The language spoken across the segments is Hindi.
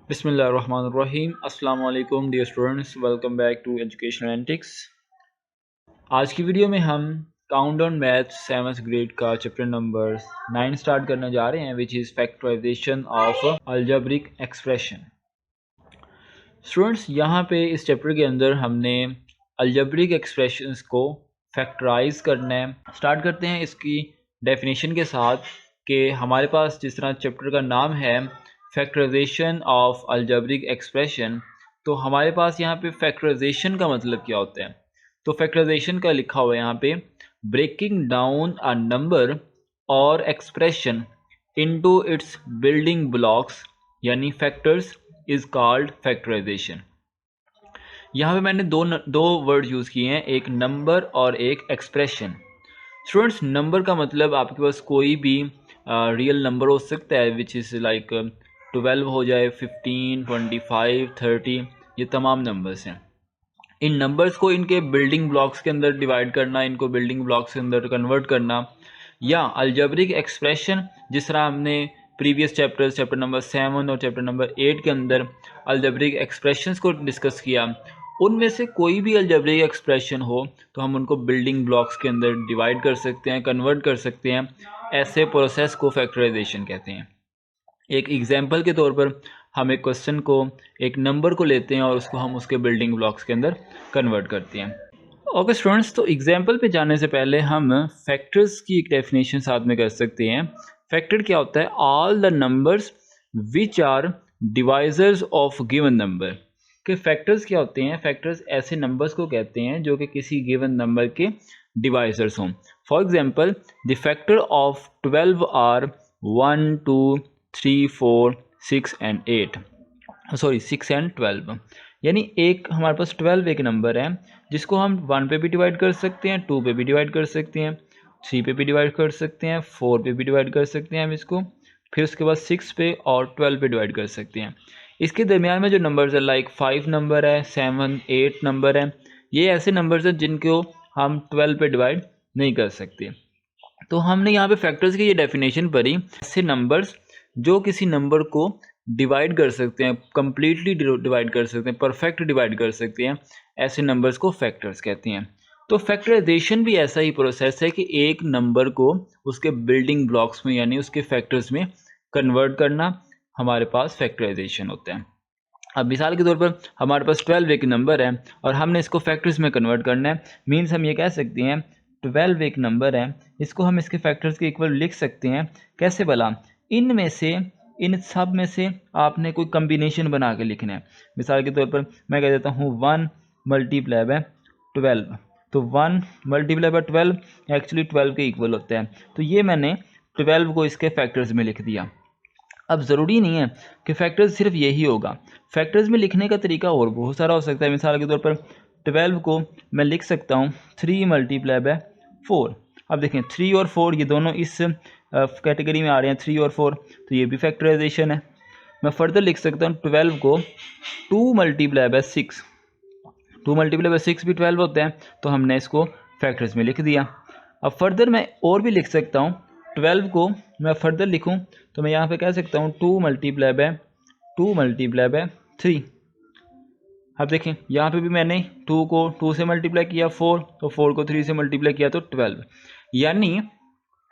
बिस्मिल्लाहिर्रहमानिर्रहीम। अस्सलाम वालेकुम dear students, welcome back to educational analytics. आज की वीडियो में हम काउंटडाउन मैथ्स 7th ग्रेड का चैप्टर नंबर 9 स्टार्ट करने जा रहे हैं, which is factorisation of algebraic expression. Students, यहाँ पे इस चैप्टर के अंदर हमने अलजेब्रिक एक्सप्रेशंस को फैक्टराइज करना है। स्टार्ट करते हैं इसकी डेफिनेशन के साथ कि हमारे पास जिस तरह चैप्टर का नाम है फैक्टराइजेशन ऑफ अलजेब्रिक एक्सप्रेशन, तो हमारे पास यहाँ पे फैक्टराइजेशन का मतलब क्या होता है। तो फैक्टराइजेशन का लिखा हुआ है यहाँ पे ब्रेकिंग डाउन अ नंबर और expression into its building blocks यानी फैक्टर्स इज कॉल्ड फैक्टराइजेशन। यहाँ पे मैंने दो वर्ड यूज़ किए हैं, एक नंबर और एक एक्सप्रेशन। स्टूडेंट्स, नंबर का मतलब आपके पास कोई भी रियल नंबर हो सकता है, विच इज़ लाइक 12 हो जाए, 15, 25, 30, ये तमाम नंबर्स हैं। इन नंबर्स को इनके बिल्डिंग ब्लॉक्स के अंदर डिवाइड करना, इनको बिल्डिंग ब्लॉक्स के अंदर कन्वर्ट करना, या अलजेब्रिक एक्सप्रेशन जिस तरह हमने प्रीवियस चैप्टर नंबर 7 और चैप्टर नंबर 8 के अंदर अलजेब्रिक एक्सप्रेशंस को डिस्कस किया, उनमें से कोई भी अलजेब्रिक एक्सप्रेशन हो तो हम उनको बिल्डिंग ब्लॉक्स के अंदर डिवाइड कर सकते हैं, कन्वर्ट कर सकते हैं। ऐसे प्रोसेस को फैक्टराइजेशन कहते हैं। एक एग्जाम्पल के तौर पर हम एक क्वेश्चन को, एक नंबर को लेते हैं और उसको हम उसके बिल्डिंग ब्लॉक्स के अंदर कन्वर्ट करते हैं। ओके स्टूडेंट्स, तो एग्जाम्पल पे जाने से पहले हम फैक्टर्स की एक डेफिनेशन साथ में कर सकते हैं। फैक्टर क्या होता है? All the numbers which are divisors of given number. कि फैक्टर्स क्या होते हैं? फैक्टर्स ऐसे नंबर्स को कहते हैं जो कि किसी गिवन नंबर के डिवाइजर्स हों। For example, the factor of 12 are 1, 2, 3, 4, 6 and 8, sorry 6 and 12। यानी एक हमारे पास 12 एक नंबर है जिसको हम 1 पे भी डिवाइड कर सकते हैं, 2 पे भी डिवाइड कर सकते हैं, 3 पे भी डिवाइड कर सकते हैं, 4 पे भी डिवाइड कर सकते हैं हम इसको, फिर उसके बाद 6 पे और 12 पे डिवाइड कर सकते हैं। इसके दरमियान में जो नंबर्स है, लाइक 5 नंबर है, 7, 8 नंबर है, ये ऐसे नंबर्स हैं जिनको हम 12 पे डिवाइड नहीं कर सकते। तो हमने यहाँ पे फैक्टर्स की ये डेफिनेशन पढ़ी, ऐसे नंबर्स जो किसी नंबर को डिवाइड कर सकते हैं, कम्प्लीटली डिवाइड कर सकते हैं, परफेक्ट डिवाइड कर सकते हैं, ऐसे नंबर्स को फैक्टर्स कहते हैं। तो फैक्टराइजेशन भी ऐसा ही प्रोसेस है कि एक नंबर को उसके बिल्डिंग ब्लॉक्स में यानी उसके फैक्टर्स में कन्वर्ट करना हमारे पास फैक्टराइजेशन होता है। अब मिसाल के तौर पर हमारे पास 12 एक नंबर है और हमने इसको फैक्टर्स में कन्वर्ट करना है। मीन्स हम ये कह सकते हैं 12 एक नंबर है, इसको हम इसके फैक्टर्स के इक्वल लिख सकते हैं। कैसे भला? इनमें से, इन सब में से आपने कोई कम्बिनेशन बना के लिखना है। मिसाल के तौर पर मैं कह देता हूँ 1 मल्टीप्लाई बाय 12, तो 1 मल्टीप्लाई बाय 12 एक्चुअली 12 के इक्वल होता है। तो ये मैंने 12 को इसके फैक्टर्स में लिख दिया। अब ज़रूरी नहीं है कि फैक्टर्स सिर्फ यही होगा, फैक्टर्स में लिखने का तरीका और बहुत सारा हो सकता है। मिसाल के तौर पर 12 को मैं लिख सकता हूँ 3 मल्टीप्लाई बाय 4। अब देखें 3 और 4 ये दोनों इस कैटेगरी में आ रहे हैं, 3 और 4, तो ये भी फैक्टराइजेशन है। मैं फर्दर लिख सकता हूँ 12 को 2 मल्टीप्लाई बाय 6, 2 मल्टीप्लाई बाय 6 भी 12 होता है, तो हमने इसको फैक्टर्स में लिख दिया। अब फर्दर मैं और भी लिख सकता हूँ, 12 को मैं फर्दर लिखूँ तो मैं यहाँ पे कह सकता हूँ 2 मल्टीप्लाई बाय 3। अब देखें यहाँ पे भी मैंने 2 को 2 से मल्टीप्लाई किया 4, तो 4 को 3 से मल्टीप्लाई किया तो 12। यानी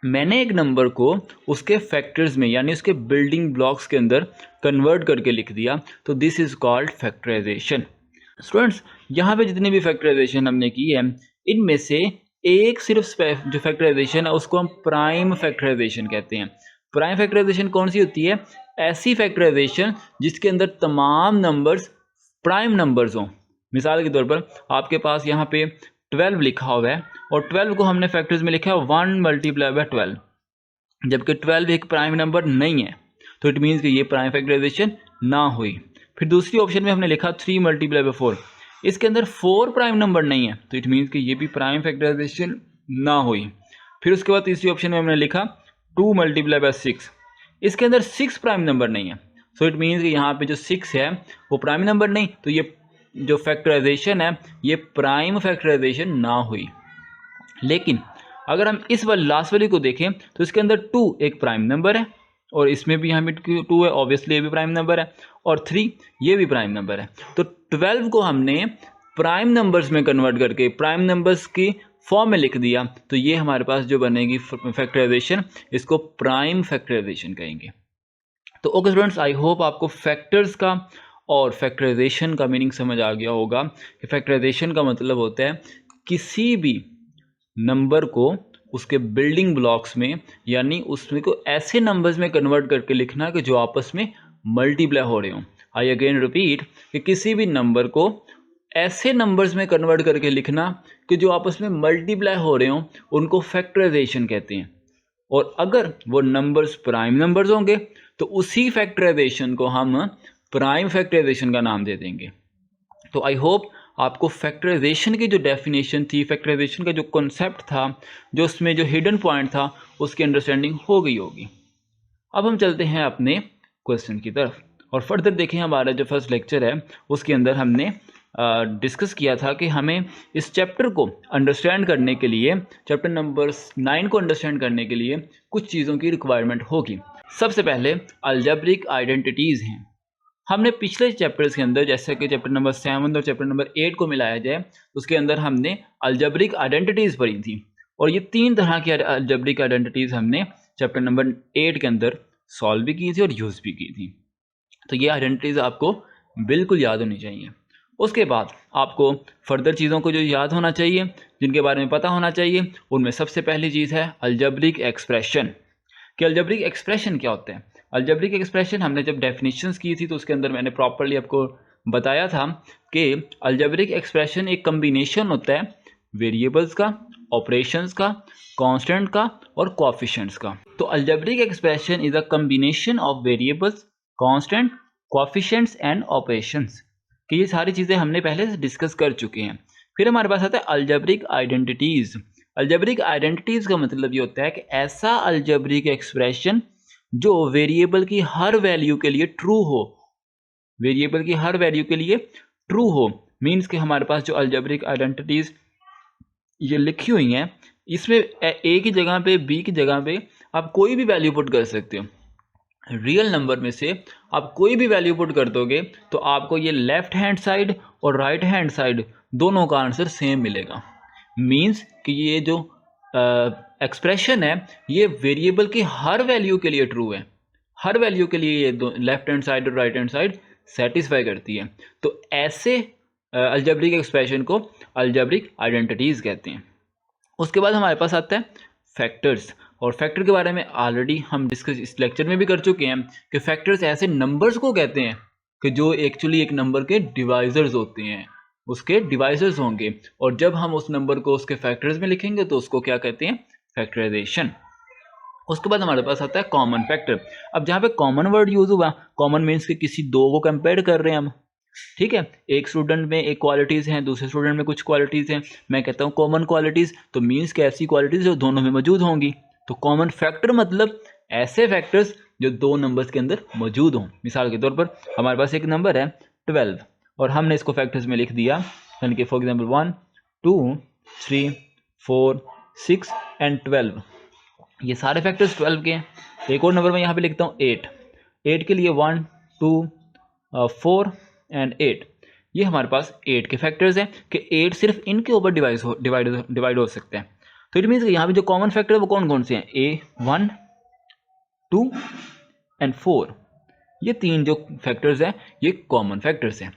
मैंने एक नंबर को उसके फैक्टर्स में यानी उसके बिल्डिंग ब्लॉक्स के अंदर कन्वर्ट करके लिख दिया, तो this is called factorisation. Students, यहाँ पे जितनी भी फैक्टराइजेशन हमने की है, इनमें से एक सिर्फ जो फैक्टराइजेशन है उसको हम प्राइम फैक्टराइजेशन कहते हैं। प्राइम फैक्टराइजेशन कौन सी होती है? ऐसी फैक्टराइजेशन जिसके अंदर तमाम नंबर्स प्राइम नंबर्स हों। मिसाल के तौर पर आपके पास यहाँ पे 12 लिखा हुआ है और 12 को हमने फैक्टर्स में लिखा है 1 मल्टीप्लाई बाय 12, जबकि 12 एक प्राइम नंबर नहीं है, तो इट मीन्स कि ये प्राइम फैक्टराइजेशन ना हुई। फिर दूसरी ऑप्शन में हमने लिखा 3 मल्टीप्लाई बाय 4, इसके अंदर 4 प्राइम नंबर नहीं है, तो इट मीन्स कि ये भी प्राइम फैक्टराइजेशन ना हुई। फिर उसके बाद तीसरी ऑप्शन में हमने लिखा 2 मल्टीप्लाई बाय 6, इसके अंदर 6 प्राइम नंबर नहीं है, सो इट मीन्स कि यहाँ पे जो 6 है वो प्राइम नंबर नहीं, तो ये जो फैक्टराइजेशन है ये प्राइम फैक्टराइजेशन ना हुई। लेकिन अगर हम इस वाली लास्ट वाली को देखें तो इसके अंदर 2 एक प्राइम नंबर है और इसमें भी यहाँ पे 2 है, ऑब्वियसली ये भी प्राइम नंबर है, और 3 ये भी प्राइम नंबर है। तो 12 को हमने प्राइम नंबर्स में कन्वर्ट करके प्राइम नंबर्स की फॉर्म में लिख दिया, तो ये हमारे पास जो बनेगी फैक्टराइजेशन, इसको प्राइम फैक्टराइजेशन कहेंगे। तो ओके स्टूडेंट्स, आई होप आपको फैक्टर्स का और फैक्टराइजेशन का मीनिंग समझ आ गया होगा कि फैक्टराइजेशन का मतलब होता है किसी भी नंबर को उसके बिल्डिंग ब्लॉक्स में, यानी उसमें को ऐसे नंबर्स में कन्वर्ट करके लिखना कि जो आपस में मल्टीप्लाई हो रहे हों। आई अगेन रिपीट कि किसी भी नंबर को ऐसे नंबर्स में कन्वर्ट करके लिखना कि जो आपस में मल्टीप्लाई हो रहे हों, उनको फैक्टराइजेशन कहते हैं। और अगर वो नंबर्स प्राइम नंबर्स होंगे तो उसी फैक्टराइजेशन को हम प्राइम फैक्टराइजेशन का नाम दे देंगे। तो आई होप आपको फैक्टराइजेशन की जो डेफिनेशन थी, फैक्टराइजेशन का जो कॉन्सेप्ट था, जो उसमें जो हिडन पॉइंट था, उसकी अंडरस्टैंडिंग हो गई होगी। अब हम चलते हैं अपने क्वेश्चन की तरफ और फर्दर देखें। हमारा जो फर्स्ट लेक्चर है उसके अंदर हमने डिस्कस किया था कि हमें इस चैप्टर को अंडरस्टैंड करने के लिए, चैप्टर नंबर 9 को अंडरस्टैंड करने के लिए कुछ चीज़ों की रिक्वायरमेंट होगी। सबसे पहले अलजेब्रिक आइडेंटिटीज़ हैं। हमने पिछले चैप्टर्स के अंदर, जैसे कि चैप्टर नंबर 7 और चैप्टर नंबर 8 को मिलाया जाए, उसके अंदर हमने अलजेब्रिक आइडेंटिटीज़ पढ़ी थी, और ये 3 तरह की अलजेब्रिक आइडेंटिटीज़ हमने चैप्टर नंबर 8 के अंदर सॉल्व भी की थी और यूज़ भी की थी। तो ये आइडेंटिटीज़ आपको बिल्कुल याद होनी चाहिए। उसके बाद आपको फर्दर चीज़ों को जो याद होना चाहिए, जिनके बारे में पता होना चाहिए, उनमें सबसे पहली चीज़ है अलजेब्रिक एक्सप्रेशन। कि अलजेब्रिक एक्सप्रेशन क्या होता है? अलजेब्रिक एक्सप्रेशन हमने जब डेफिनेशंस की थी तो उसके अंदर मैंने प्रॉपर्ली आपको बताया था कि अलजेब्रिक एक्सप्रेशन एक कम्बिनेशन होता है वेरिएबल्स का, ऑपरेशंस का, कांस्टेंट का और कोएफिशिएंट्स का। तो algebraic expression is a combination of variables, constant, coefficients and operations. कि ये सारी चीज़ें हमने पहले से डिस्कस कर चुके हैं। फिर हमारे पास आता है अलजेब्रिक आइडेंटिटीज़। अलजेब्रिक आइडेंटिटीज़ का मतलब ये होता है कि ऐसा अलजेब्रिक एक्सप्रेशन जो वेरिएबल की हर वैल्यू के लिए ट्रू हो, वेरिएबल की हर वैल्यू के लिए ट्रू हो। मीन्स कि हमारे पास जो अलजेब्रिक आइडेंटिटीज़ ये लिखी हुई हैं, इसमें ए की जगह पे, बी की जगह पे आप कोई भी वैल्यू पुट कर सकते हो। रियल नंबर में से आप कोई भी वैल्यू पुट कर दोगे तो आपको ये लेफ्ट हैंड साइड और राइट हैंड साइड दोनों का आंसर सेम मिलेगा। मीन्स कि ये जो एक्सप्रेशन है ये वेरिएबल की हर वैल्यू के लिए ट्रू है, हर वैल्यू के लिए ये दो लेफ्ट हैंड साइड और राइट हैंड साइड सेटिस्फाई करती है। तो ऐसे अलजेब्रिक एक्सप्रेशन को अलजेब्रिक आइडेंटिटीज़ कहते हैं। उसके बाद हमारे पास आता है फैक्टर्स, और फैक्टर के बारे में ऑलरेडी हम डिस्कस इस लेक्चर में भी कर चुके हैं कि फैक्टर्स ऐसे नंबर्स को कहते हैं कि जो एक्चुअली एक नंबर के डिवाइजर्स होते हैं, उसके डिवाइजर्स होंगे, और जब हम उस नंबर को उसके फैक्टर्स में लिखेंगे तो उसको क्या कहते हैं? फैक्टराइजेशन। उसके बाद हमारे पास आता है कॉमन फैक्टर। अब जहाँ पे कॉमन वर्ड यूज हुआ, कॉमन मीन्स के किसी दो को कंपेयर कर रहे हैं हम, ठीक है। एक स्टूडेंट में एक क्वालिटीज़ हैं, दूसरे स्टूडेंट में कुछ क्वालिटीज़ हैं। मैं कहता हूँ कॉमन क्वालिटीज़, तो मीन्स के ऐसी क्वालिटीज़ जो दोनों में मौजूद होंगी। तो कॉमन फैक्टर मतलब ऐसे फैक्टर्स जो दो नंबर्स के अंदर मौजूद हों। मिसाल के तौर पर हमारे पास एक नंबर है 12 और हमने इसको फैक्टर्स में लिख दिया, यानी कि फॉर एग्जाम्पल 1 2 3 4 6 एंड 12। ये सारे फैक्टर्स 12 के हैं। एक और नंबर में यहाँ पे लिखता हूँ 8 के लिए 1 2 4 एंड 8। ये हमारे पास 8 के फैक्टर्स हैं कि 8 सिर्फ इनके ऊपर डिवाइड हो सकते हैं। तो इट मीन्स कि यहाँ पे जो कॉमन फैक्टर है वो कौन कौन से हैं? A1 2 and 4। ये तीन जो फैक्टर्स हैं ये कॉमन फैक्टर्स हैं।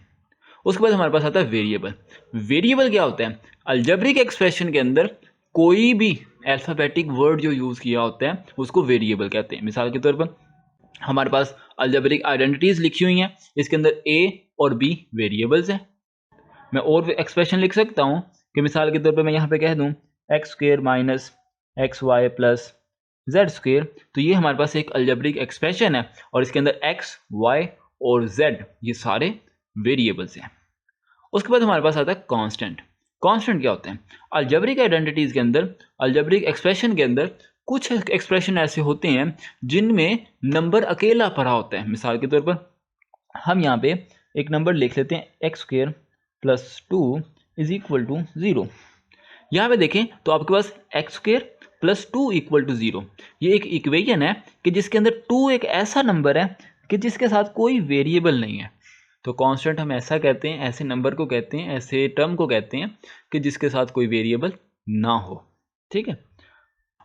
उसके बाद हमारे पास आता है वेरिएबल। वेरिएबल क्या होता है? अलजेब्रिक एक्सप्रेशन के अंदर कोई भी अल्फ़ाबेटिक वर्ड जो यूज़ किया होता है उसको वेरिएबल कहते हैं। मिसाल के तौर पर हमारे पास अलजेब्रिक आइडेंटिटीज़ लिखी हुई हैं, इसके अंदर A और B वेरिएबल्स हैं। मैं और एक्सप्रेशन लिख सकता हूँ कि मिसाल के तौर पर मैं यहाँ पे कह दूँ x² minus XY plus Z²। तो ये हमारे पास एक अलजेब्रिक एक्सप्रेशन है और इसके अंदर x, y और z ये सारे वेरिएबल्स हैं। उसके बाद हमारे पास आता है कांस्टेंट। कांस्टेंट क्या होते हैं? अलजेब्रिक आइडेंटिटीज़ के अंदर, अलजेब्रिक एक्सप्रेशन के अंदर कुछ एक्सप्रेशन ऐसे होते हैं जिनमें नंबर अकेला पड़ा होता है। मिसाल के तौर पर हम यहाँ पे एक नंबर लिख लेते हैं x² plus 2 is equal to 0। यहाँ पे देखें तो आपके पास x² प्लस 2 इक्वल टू 0। ये एक इक्वेशन है कि जिसके अंदर 2 एक ऐसा नंबर है कि जिसके साथ कोई वेरिएबल नहीं है। तो कांस्टेंट हम ऐसा कहते हैं, ऐसे नंबर को कहते हैं, ऐसे टर्म को कहते हैं कि जिसके साथ कोई वेरिएबल ना हो। ठीक है।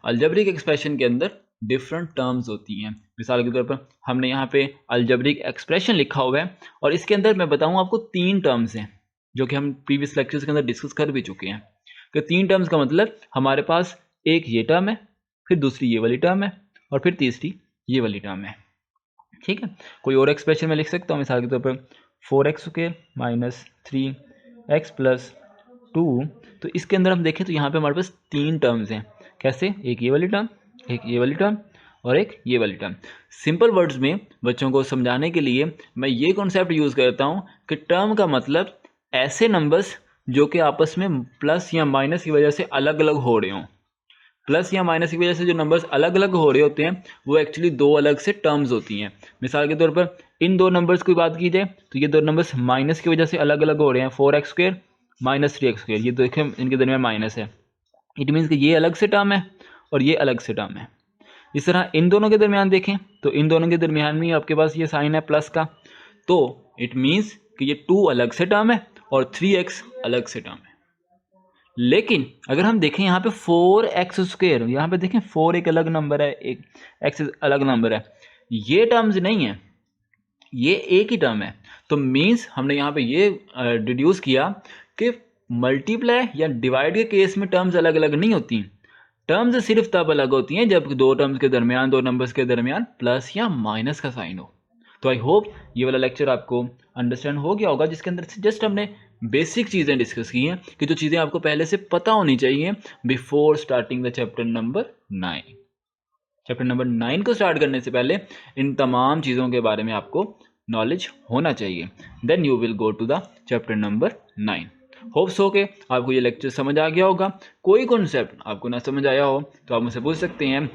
अलजेब्रिक एक्सप्रेशन के अंदर डिफरेंट टर्म्स होती हैं। मिसाल के तौर पर हमने यहाँ पे अलजेब्रिक एक्सप्रेशन लिखा हुआ है और इसके अंदर मैं बताऊँ आपको 3 टर्म्स हैं जो कि हम प्रीवियस लेक्चर्स के अंदर डिस्कस कर भी चुके हैं। कि 3 टर्म्स का मतलब हमारे पास एक ये टर्म है, फिर दूसरी ये वाली टर्म है और फिर तीसरी ये वाली टर्म है। ठीक है। कोई और एक्सप्रेशन में लिख सकता हूँ, मिसाल के तौर पर 4x² माइनस 3x प्लस 2। तो इसके अंदर हम देखें तो यहाँ पे हमारे पास 3 टर्म्स हैं। कैसे? एक ये वाली टर्म, एक ये वाली टर्म और एक ये वाली टर्म। सिंपल वर्ड्स में बच्चों को समझाने के लिए मैं ये कॉन्सेप्ट यूज़ करता हूँ कि टर्म का मतलब ऐसे नंबर्स जो कि आपस में प्लस या माइनस की वजह से अलग अलग हो रहे हों। प्लस या माइनस की वजह से जो नंबर्स अलग अलग हो रहे होते हैं वो एक्चुअली 2 अलग से टर्म्स होती हैं। मिसाल के तौर पर इन 2 नंबर्स की बात की जाए तो ये 2 नंबर्स माइनस की वजह से अलग अलग हो रहे हैं, 4x² माइनस 3x²। ये देखें इनके दरमियान माइनस है, इट मीन्स कि ये अलग से टर्म है और ये अलग से टर्म है। इस तरह इन दोनों के दरमियान देखें तो इन दोनों के दरमियान में आपके पास ये साइन है प्लस का, तो इट मीन्स कि ये 2 अलग से टर्म है और 3x अलग से टर्म है। लेकिन अगर हम देखें यहाँ पे 4x², यहाँ पे देखें 4 एक अलग नंबर है, एक x अलग नंबर है, ये टर्म्स नहीं है, ये एक ही टर्म है। तो मीन्स हमने यहाँ पे ये डिड्यूस किया कि मल्टीप्लाई या डिवाइड के केस में टर्म्स अलग अलग नहीं होती। टर्म्स सिर्फ तब अलग होती हैं जब 2 टर्म्स के दरमियान, 2 नंबर्स के दरमियान प्लस या माइनस का साइन हो। तो आई होप ये वाला लेक्चर आपको अंडरस्टैंड हो गया होगा, जिसके अंदर से जस्ट हमने बेसिक चीज़ें डिस्कस की हैं कि जो चीज़ें आपको पहले से पता होनी चाहिए before starting the chapter number 9। Chapter number 9 को स्टार्ट करने से पहले इन तमाम चीज़ों के बारे में आपको नॉलेज होना चाहिए। Then you will go to the chapter number 9। Hopes हो के आपको ये लेक्चर समझ आ गया होगा। कोई कॉन्सेप्ट आपको ना समझ आया हो तो आप मुझसे पूछ सकते हैं।